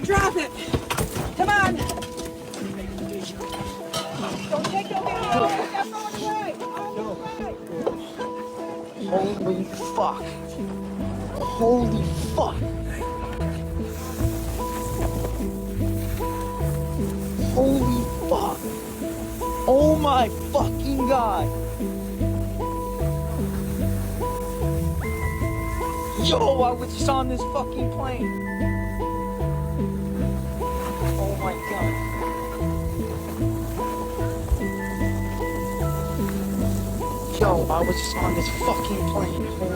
Drop it. Come on. Don't take your hand off. That's on the right. Holy fuck. Holy fuck. Holy fuck. Oh my fucking god. Yo, I was just on this fucking plane. Oh my god. Yo, I was just on this fucking plane.